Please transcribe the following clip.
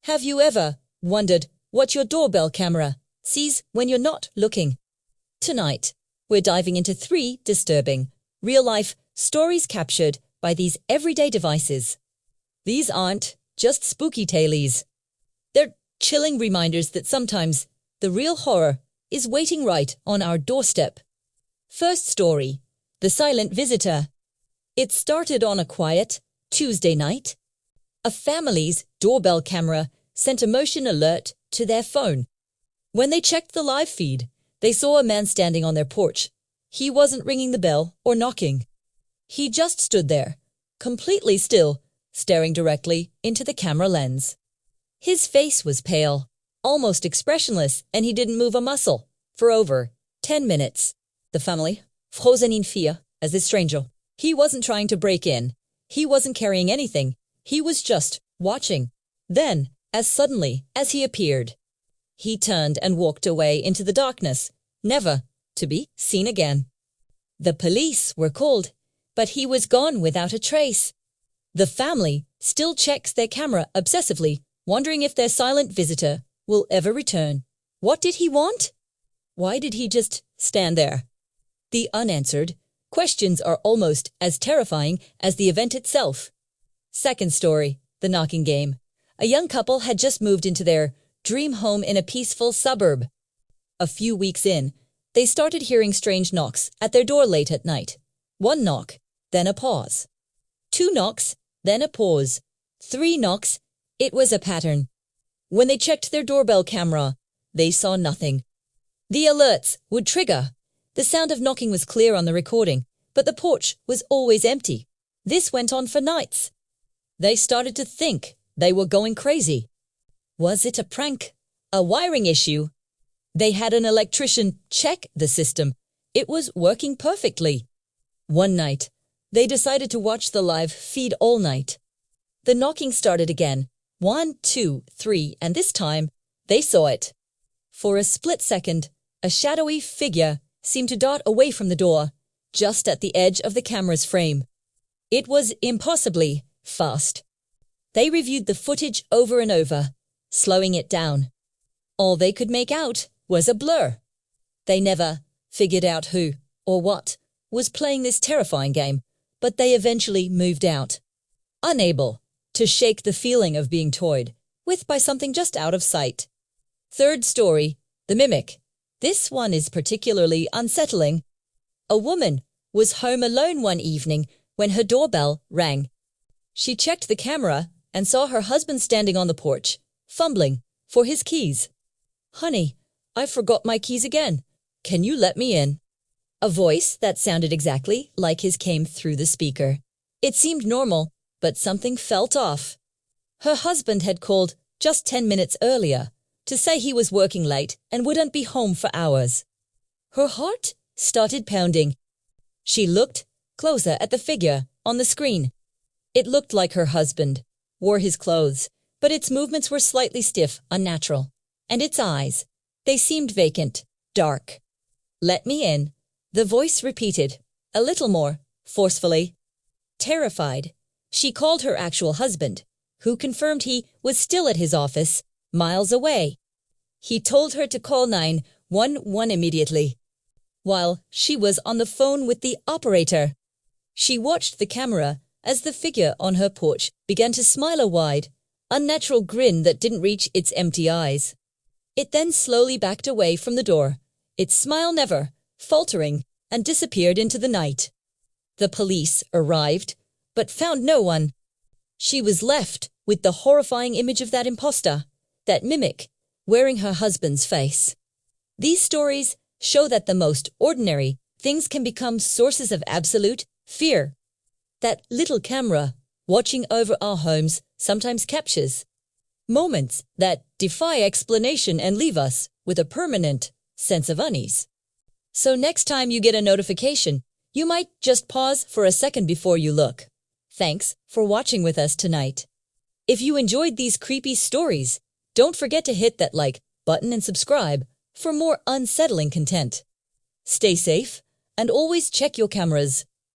Have you ever wondered what your doorbell camera sees when you're not looking? Tonight, we're diving into 3 disturbing, real-life stories captured by these everyday devices. These aren't just spooky tales. They're chilling reminders that sometimes the real horror is waiting right on our doorstep. First story, The Silent Visitor. It started on a quiet Tuesday night. A family's doorbell camera sent a motion alert to their phone. When they checked the live feed, they saw a man standing on their porch. He wasn't ringing the bell or knocking. He just stood there, completely still, staring directly into the camera lens. His face was pale, almost expressionless, and he didn't move a muscle for over 10 minutes. The family, frozen in fear as this stranger. He wasn't trying to break in. He wasn't carrying anything. He was just watching. Then, as suddenly as he appeared, he turned and walked away into the darkness, never to be seen again. The police were called, but he was gone without a trace. The family still checks their camera obsessively, wondering if their silent visitor will ever return. What did he want? Why did he just stand there? The unanswered questions are almost as terrifying as the event itself. Second story, The Knocking Game. A young couple had just moved into their dream home in a peaceful suburb. A few weeks in, they started hearing strange knocks at their door late at night. 1 knock, then a pause. 2 knocks, then a pause. 3 knocks. It was a pattern. When they checked their doorbell camera, they saw nothing. The alerts would trigger. The sound of knocking was clear on the recording, but the porch was always empty. This went on for nights. They started to think they were going crazy. Was it a prank? A wiring issue? They had an electrician check the system. It was working perfectly. One night, they decided to watch the live feed all night. The knocking started again. 1, 2, 3, and this time, they saw it. For a split second, a shadowy figure seemed to dart away from the door, just at the edge of the camera's frame. It was impossibly fast. They reviewed the footage over and over, slowing it down. All they could make out was a blur. They never figured out who or what was playing this terrifying game, but they eventually moved out, unable to shake the feeling of being toyed with by something just out of sight. Third story, The Mimic. This one is particularly unsettling. A woman was home alone one evening when her doorbell rang. She checked the camera and saw her husband standing on the porch, fumbling for his keys. "Honey, I forgot my keys again. Can you let me in?" A voice that sounded exactly like his came through the speaker. It seemed normal, but something felt off. Her husband had called just 10 minutes earlier to say he was working late and wouldn't be home for hours. Her heart started pounding. She looked closer at the figure on the screen. It looked like her husband wore his clothes, but its movements were slightly stiff, unnatural. And its eyes, they seemed vacant, dark. "Let me in," the voice repeated, a little more forcefully. Terrified, she called her actual husband, who confirmed he was still at his office, miles away. He told her to call 911 immediately. While she was on the phone with the operator, she watched the camera as the figure on her porch began to smile a wide, unnatural grin that didn't reach its empty eyes. It then slowly backed away from the door, its smile never faltering, and disappeared into the night. The police arrived, but found no one. She was left with the horrifying image of that imposter, that mimic, wearing her husband's face. These stories show that the most ordinary things can become sources of absolute fear. That little camera watching over our homes sometimes captures moments that defy explanation and leave us with a permanent sense of unease. So next time you get a notification, you might just pause for a second before you look. Thanks for watching with us tonight. If you enjoyed these creepy stories, don't forget to hit that like button and subscribe for more unsettling content. Stay safe and always check your cameras.